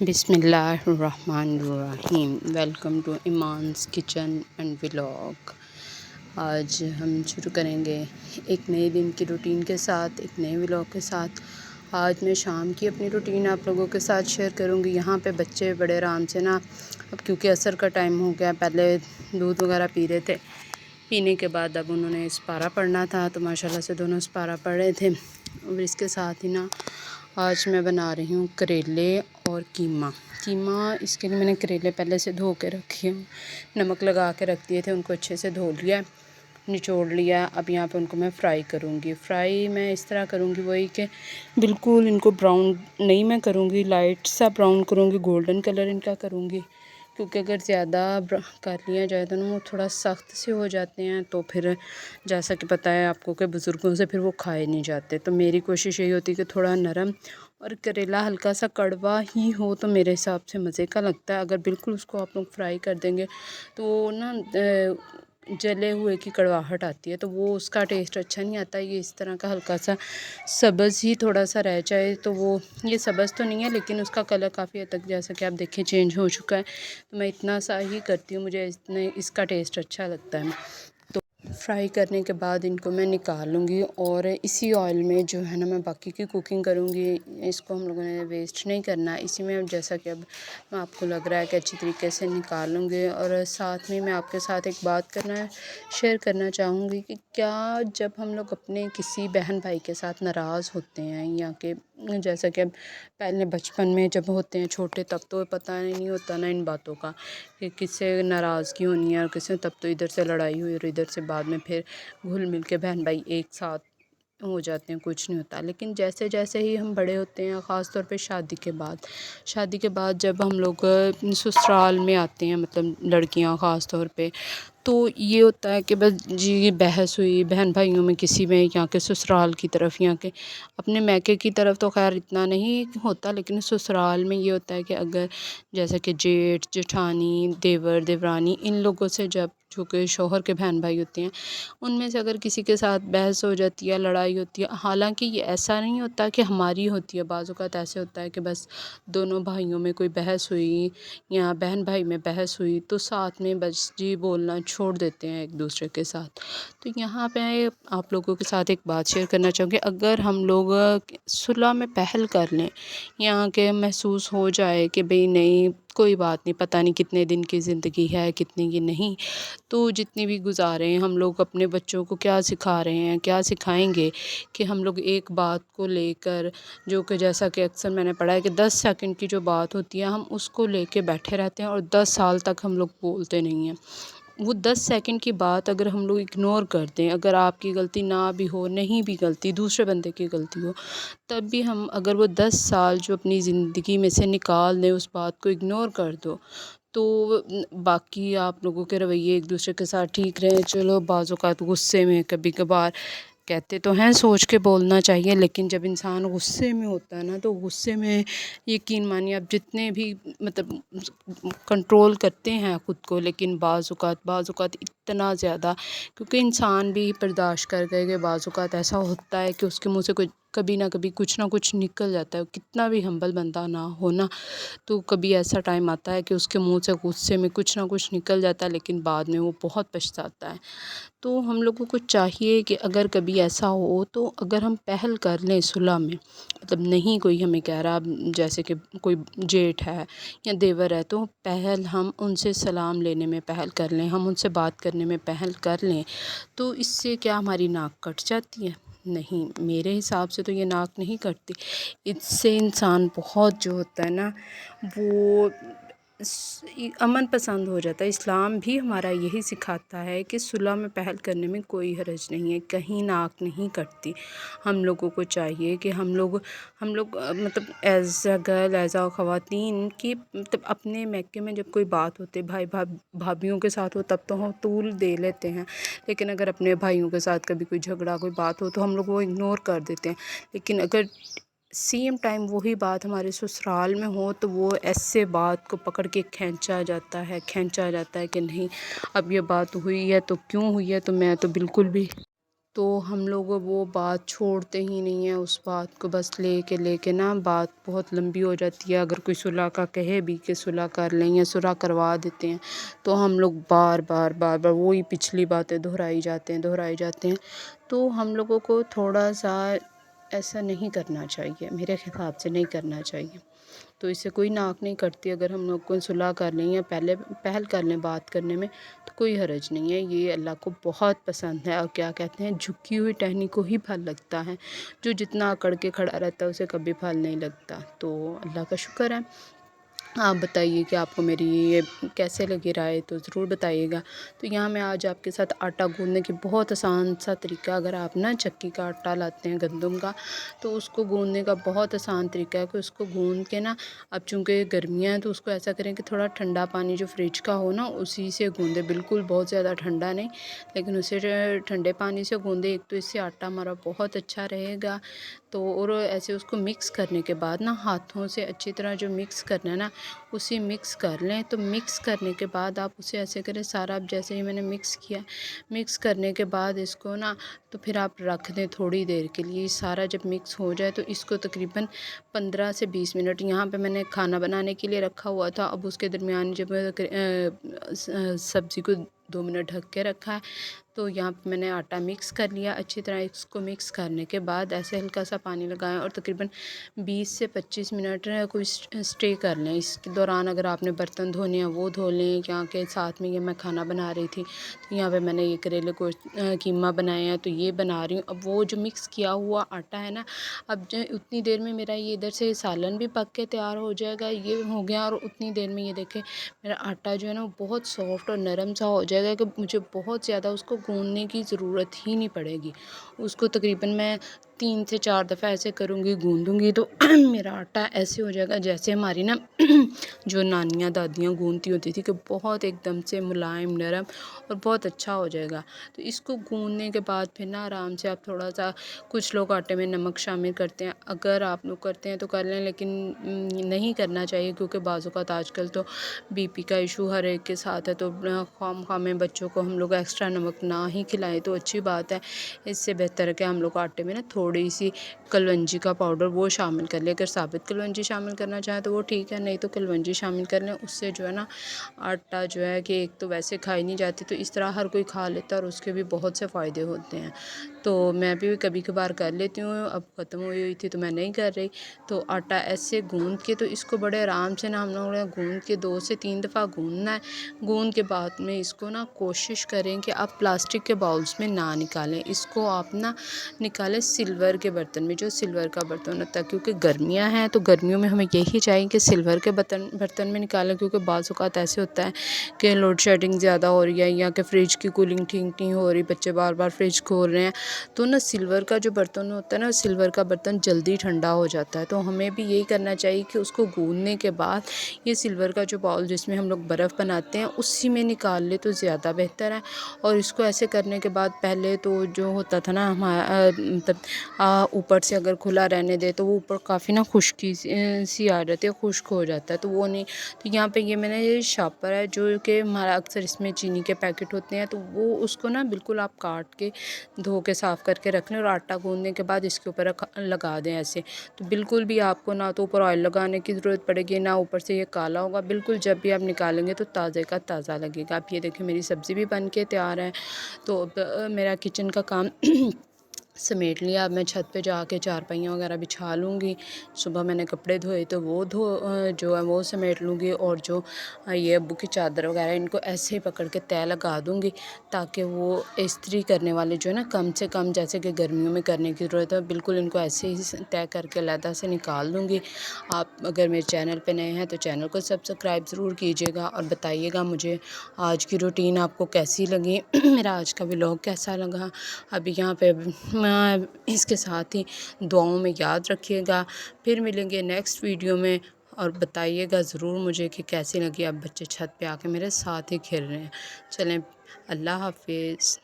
بسم اللہ الرحمن الرحیم۔ Welcome to Iman's kitchen and vlog. آج ہم شروع کریں گے ایک نئے دن کی روٹین کے ساتھ، ایک نئے ولاگ کے ساتھ۔ آج میں شام کی اپنی روٹین آپ لوگوں کے ساتھ شیئر کروں گی۔ یہاں پہ بچے بڑے آرام سے اب کیونکہ عصر کا ٹائم ہو گیا، پہلے دودھ وغیرہ پی رہے تھے، پینے کے بعد اب انہوں نے اسپارہ پڑھنا تھا تو ماشاءاللہ سے دونوں اسپارہ پڑھ رہے تھے۔ اور اس کے ساتھ ہی آج میں بنا رہی ہوں کریلے اور قیمہ۔ اس کے لیے میں نے کریلے پہلے سے دھو کے رکھے ہیں، نمک لگا کے رکھ دیے تھے، ان کو اچھے سے دھو لیا، نچوڑ لیا۔ اب یہاں پہ ان کو میں فرائی کروں گی۔ فرائی میں اس طرح کروں گی، وہی کہ بالکل ان کو براؤن نہیں میں کروں گی، لائٹ سا براؤن کروں گی، گولڈن کلر ان کا کروں گی، کیونکہ اگر زیادہ کر لیا جائے تو وہ تھوڑا سخت سے ہو جاتے ہیں، تو پھر جیسا کہ پتہ ہے آپ کو کہ بزرگوں سے پھر وہ کھائے نہیں جاتے۔ تو میری کوشش یہی ہوتی ہے کہ تھوڑا نرم اور کریلا ہلکا سا کڑوا ہی ہو تو میرے حساب سے مزے کا لگتا ہے۔ اگر بالکل اس کو آپ لوگ فرائی کر دیں گے تو جلے ہوئے کی کڑواہٹ آتی ہے، تو وہ اس کا ٹیسٹ اچھا نہیں آتا۔ یہ اس طرح کا ہلکا سا سبز ہی تھوڑا سا رہ جائے تو وہ، یہ سبز تو نہیں ہے لیکن اس کا کلر کافی حد تک جیسا کہ آپ دیکھیں چینج ہو چکا ہے، تو میں اتنا سا ہی کرتی ہوں، مجھے اس کا ٹیسٹ اچھا لگتا ہے۔ تو فرائی کرنے کے بعد ان کو میں نکال لوں گی، اور اسی آئل میں جو ہے میں باقی کی کوکنگ کروں گی۔ اس کو ہم لوگوں نے ویسٹ نہیں کرنا، اسی میں جیسا کہ اب آپ کو لگ رہا ہے کہ اچھی طریقے سے نکال لوں گی۔ اور ساتھ میں آپ کے ساتھ ایک بات شیئر کرنا چاہوں گی کہ کیا جب ہم لوگ اپنے کسی بہن بھائی کے ساتھ ناراض ہوتے ہیں، یا کہ جیسا کہ اب پہلے بچپن میں جب ہوتے ہیں چھوٹے تب تو پتہ نہیں ہوتا نا ان باتوں کا کہ کس سے ناراضگی ہونی ہے اور کس سے، تب تو ادھر سے لڑائی ہوئی اور ادھر سے بعد میں پھر گھل مل کے بہن بھائی ایک ساتھ ہو جاتے ہیں، کچھ نہیں ہوتا۔ لیکن جیسے جیسے ہی ہم بڑے ہوتے ہیں، خاص طور پہ شادی کے بعد جب ہم لوگ سسرال میں آتے ہیں، مطلب لڑکیاں خاص طور پہ، تو یہ ہوتا ہے کہ بس جی بحث ہوئی بہن بھائیوں میں کسی میں، یا کہ سسرال کی طرف، یا کہ اپنے میکے کی طرف تو خیر اتنا نہیں ہوتا، لیکن سسرال میں یہ ہوتا ہے کہ اگر جیسا کہ جیٹھ جٹھانی دیور دیورانی ان لوگوں سے، جب جو کہ شوہر کے بہن بھائی ہوتے ہیں، ان میں سے اگر کسی کے ساتھ بحث ہو جاتی ہے، لڑائی ہوتی ہے، حالانکہ یہ ایسا نہیں ہوتا کہ ہماری ہوتی ہے، بعض اوقات ایسے ہوتا ہے کہ بس دونوں بھائیوں میں کوئی بحث ہوئی یا بہن بھائی میں بحث ہوئی تو ساتھ میں بس جی بولنا چھوڑ دیتے ہیں ایک دوسرے کے ساتھ۔ تو یہاں پہ آپ لوگوں کے ساتھ ایک بات شیئر کرنا چاہوں گی، اگر ہم لوگ صلح میں پہل کر لیں، یا کہ محسوس ہو جائے کہ بھئی نہیں کوئی بات نہیں، پتہ نہیں کتنے دن کی زندگی ہے کتنے کی نہیں، تو جتنی بھی گزاریں، ہم لوگ اپنے بچوں کو کیا سکھا رہے ہیں، کیا سکھائیں گے کہ ہم لوگ ایک بات کو لے کر، جو کہ جیسا کہ اکثر میں نے پڑھا ہے کہ 10 سیکنڈ کی جو بات ہوتی ہے ہم اس کو لے کے بیٹھے رہتے ہیں اور 10 سال تک ہم لوگ بولتے نہیں ہیں۔ وہ 10 سیکنڈ کی بات اگر ہم لوگ اگنور کر دیں، اگر آپ کی غلطی نہ بھی ہو، نہیں بھی غلطی دوسرے بندے کی غلطی ہو، تب بھی ہم اگر وہ 10 سال جو اپنی زندگی میں سے نکال دیں، اس بات کو اگنور کر دو، تو باقی آپ لوگوں کے رویے ایک دوسرے کے ساتھ ٹھیک رہے۔ چلو بعض اوقات غصے میں کبھی کبھار کہتے تو ہیں سوچ کے بولنا چاہیے، لیکن جب انسان غصے میں ہوتا ہے نا، تو غصے میں یقین مانیے آپ جتنے بھی مطلب کنٹرول کرتے ہیں خود کو، لیکن بعض اوقات اتنا زیادہ، کیونکہ انسان بھی برداشت کر گئے کہ بعض اوقات ایسا ہوتا ہے کہ اس کے منہ سے کوئی کبھی نہ کبھی کچھ نہ کچھ نکل جاتا ہے، کتنا بھی ہمبل بندہ نہ ہونا، تو کبھی ایسا ٹائم آتا ہے کہ اس کے منہ سے غصے میں کچھ نہ کچھ نکل جاتا ہے، لیکن بعد میں وہ بہت پچھتاتا ہے۔ تو ہم لوگوں کو چاہیے کہ اگر کبھی ایسا ہو تو اگر ہم پہل کر لیں صلح میں، مطلب نہیں کوئی ہمیں کہہ رہا، جیسے کہ کوئی جیٹھ ہے یا دیور ہے، تو پہل ہم ان سے سلام لینے میں پہل کر لیں، ہم ان سے بات کرنے میں پہل کر لیں، تو اس سے کیا ہماری ناک کٹ جاتی ہے؟ نہیں، میرے حساب سے تو یہ ناک نہیں کٹتی۔ اس سے انسان بہت جو ہوتا ہے نا وہ امن پسند ہو جاتا ہے۔ اسلام بھی ہمارا یہی سکھاتا ہے کہ صلح میں پہل کرنے میں کوئی حرج نہیں ہے، کہیں ناک نہیں کٹتی۔ ہم لوگوں کو چاہیے کہ ہم لوگ مطلب as a girl, as a خواتین کی، مطلب اپنے میکے میں جب کوئی بات ہوتی ہے، بھائی بھابھیوں کے ساتھ ہو تب تو ہم طول دے لیتے ہیں، لیکن اگر اپنے بھائیوں کے ساتھ کبھی کوئی جھگڑا کوئی بات ہو تو ہم لوگ وہ اگنور کر دیتے ہیں، لیکن اگر سیم ٹائم وہی بات ہمارے سسرال میں ہو تو وہ ایسے بات کو پکڑ کے کھینچا جاتا ہے کہ نہیں اب یہ بات ہوئی ہے تو کیوں ہوئی ہے، تو میں تو بالکل بھی تو ہم لوگ وہ بات چھوڑتے ہی نہیں ہیں، اس بات کو بس لے کے نا بات بہت لمبی ہو جاتی ہے۔ اگر کوئی صلح کا کہے بھی کہ صلح کر لیں یا صلح کروا دیتے ہیں، تو ہم لوگ بار بار وہی پچھلی باتیں دہرائی جاتے ہیں۔ تو ہم لوگوں کو تھوڑا سا ایسا نہیں کرنا چاہیے، میرے حساب سے نہیں کرنا چاہیے۔ تو اس سے کوئی ناک نہیں کٹتی، اگر ہم لوگ کو صلح کر لیں یا پہل کر لیں بات کرنے میں تو کوئی حرج نہیں ہے۔ یہ اللہ کو بہت پسند ہے، اور کیا کہتے ہیں، جھکی ہوئی ٹہنی کو ہی پھل لگتا ہے، جو جتنا اکڑ کے کھڑا رہتا ہے اسے کبھی پھل نہیں لگتا۔ تو اللہ کا شکر ہے۔ آپ بتائیے کہ آپ کو میری یہ کیسے لگی رائے، تو ضرور بتائیے گا۔ تو یہاں میں آج آپ کے ساتھ آٹا گوندنے کی بہت آسان سا طریقہ، اگر آپ نا چکی کا آٹا لاتے ہیں گندم کا، تو اس کو گوندنے کا بہت آسان طریقہ ہے کہ اس کو گوند کے نا، اب چونکہ گرمیاں ہیں تو اس کو ایسا کریں کہ تھوڑا ٹھنڈا پانی جو فریج کا ہو نا اسی سے گوندے، بالکل بہت زیادہ ٹھنڈا نہیں، لیکن اسے ٹھنڈے پانی سے گوندے، ایک تو اس سے آٹا ہمارا بہت اچھا رہے گا۔ تو اور ایسے اس کو مکس کرنے کے بعد نا ہاتھوں سے اچھی طرح جو مکس کرنا ہے نا اسے مکس کر لیں۔ تو مکس کرنے کے بعد آپ اسے ایسے کریں، سارا اب جیسے ہی میں نے مکس کیا، مکس کرنے کے بعد اس کو نا تو پھر آپ رکھ دیں تھوڑی دیر کے لیے۔ سارا جب مکس ہو جائے تو اس کو تقریباً 15 سے 20 منٹ، یہاں پہ میں نے کھانا بنانے کے لیے رکھا ہوا تھا، اب اس کے درمیان جب سبزی کو 2 منٹ ڈھک کے رکھا ہے، تو یہاں پہ میں نے آٹا مکس کر لیا اچھی طرح۔ اس کو مکس کرنے کے بعد ایسے ہلکا سا پانی لگائیں اور تقریباً 20 سے 25 منٹ کوئی اسٹے کر لیں۔ اس کے دوران اگر آپ نے برتن دھونے ہیں وہ دھو لیں، کیا کہ ساتھ میں یہ میں کھانا بنا رہی تھی، تو یہاں پہ میں نے یہ کریلے کو قیمہ بنائے ہیں تو یہ بنا رہی ہوں۔ اب وہ جو مکس کیا ہوا آٹا ہے نا، اب جو اتنی دیر میں میرا یہ ادھر سے سالن بھی پک کے تیار ہو جائے گا، یہ ہو گیا، اور اتنی دیر میں یہ دیکھیں میرا آٹا جو ہے نا وہ بہت سافٹ اور نرم سا ہو جائے گا کہ مجھے بہت زیادہ اس کو گوندنے کی ضرورت ہی نہیں پڑے گی۔ اس کو تقریباً میں 3 سے 4 دفعہ ایسے کروں گی، گوندوں گی، تو میرا آٹا ایسے ہو جائے گا جیسے ہماری نا جو نانیاں دادیاں گوندتی ہوتی تھی، کہ بہت ایک دم سے ملائم نرم اور بہت اچھا ہو جائے گا۔ تو اس کو گوندنے کے بعد پھر نا آرام سے آپ تھوڑا سا، کچھ لوگ آٹے میں نمک شامل کرتے ہیں، اگر آپ لوگ کرتے ہیں تو کر لیں، لیکن نہیں کرنا چاہیے، کیونکہ بعض اوقات آج کل تو BP کا ایشو ہر ایک کے ساتھ ہے، تو خواہ میں بچوں کو ہم لوگ ایکسٹرا نمک نہ ہی کھلائیں تو اچھی بات ہے۔ اس سے بہتر ہے کہ ہم لوگ آٹے میں نا تھوڑی سی کلونجی کا پاؤڈر وہ شامل کر لیں، اگر ثابت کلونجی شامل کرنا چاہیں تو وہ ٹھیک ہے، نہیں تو کلونجی شامل کر لیں۔ اس سے جو ہے نا آٹا جو ہے کہ ایک تو ویسے کھائی نہیں جاتی، تو اس طرح ہر کوئی کھا لیتا ہے اور اس کے بھی بہت سے فائدے ہوتے ہیں۔ تو میں بھی کبھی کبھار کر لیتی ہوں، اب ختم ہوئی تھی تو میں نہیں کر رہی۔ تو آٹا ایسے گوند کے، تو اس کو بڑے آرام سے نا ہم لوگوں نے گوند کے 2 سے 3 دفعہ گوندنا ہے۔ گوند کے بعد میں اس کو نا کوشش کریں کہ آپ پلاسٹک کے باؤلز میں نہ نکالیں، اس کو آپ نا نکالیں سلور کے برتن میں، جو سلور کا برتن ہوتا ہے، کیونکہ گرمیاں ہیں تو گرمیوں میں ہمیں یہی چاہیے کہ سلور کے برتن میں نکالیں، کیونکہ بعض اوقات ایسے ہوتا ہے کہ لوڈ شیڈنگ زیادہ ہو رہی ہے، یا کہ فریج کی کولنگ ٹھیک نہیں ہو رہی، بچے بار بار فریج کھول رہے ہیں، تو نا سلور کا جو برتن ہوتا ہے نا، سلور کا برتن جلدی ٹھنڈا ہو جاتا ہے۔ تو ہمیں بھی یہی کرنا چاہیے کہ اس کو گوندنے کے بعد یہ سلور کا جو باؤل جس میں ہم لوگ برف بناتے ہیں اسی میں نکال لے تو زیادہ بہتر ہے۔ اور اس کو ایسے کرنے کے بعد پہلے تو جو ہوتا تھا نا مطلب اوپر سے اگر کھلا رہنے دے تو وہ اوپر کافی نا خشکی سی آ جاتی ہے، خشک ہو جاتا ہے، تو وہ نہیں۔ تو یہاں پہ یہ میں نے یہ شاپر ہے جو کہ ہمارا اکثر اس میں چینی کے پیکٹ ہوتے ہیں، تو وہ اس کو نا بالکل آپ کاٹ کے دھو کے صاف کر کے رکھ لیں، اور آٹا گوندنے کے بعد اس کے اوپر لگا دیں ایسے، تو بالکل بھی آپ کو نہ تو اوپر آئل لگانے کی ضرورت پڑے گی، نہ اوپر سے یہ کالا ہوگا، بالکل جب بھی آپ نکالیں گے تو تازے کا تازہ لگے گا۔ آپ یہ دیکھیں میری سبزی بھی بن کے تیار ہے، تو میرا کچن کا کام سمیٹ لیا۔ اب میں چھت پہ جا کے چارپائیاں وغیرہ بچھا لوں گی، صبح میں نے کپڑے دھوئے تو وہ جو ہے وہ سمیٹ لوں گی، اور جو یہ ابو کی چادر وغیرہ ان کو ایسے ہی پکڑ کے تہہ لگا دوں گی، تاکہ وہ استری کرنے والے جو ہے نا کم سے کم، جیسے کہ گرمیوں میں کرنے کی ضرورت ہے، بالکل ان کو ایسے ہی تہہ کر کے علیحدہ سے نکال دوں گی۔ آپ اگر میرے چینل پہ نئے ہیں تو چینل کو سبسکرائب ضرور کیجیے گا، اور بتائیے گا مجھے آج کی روٹین آپ کو کیسی لگی، میرا آج کا ولاگ کیسا لگا۔ ابھی یہاں پہ اس کے ساتھ ہی دعاؤں میں یاد رکھیے گا، پھر ملیں گے نیکسٹ ویڈیو میں، اور بتائیے گا ضرور مجھے کہ کیسی لگی۔ اب بچے چھت پہ آ کے میرے ساتھ ہی کھیل رہے ہیں۔ چلیں، اللہ حافظ۔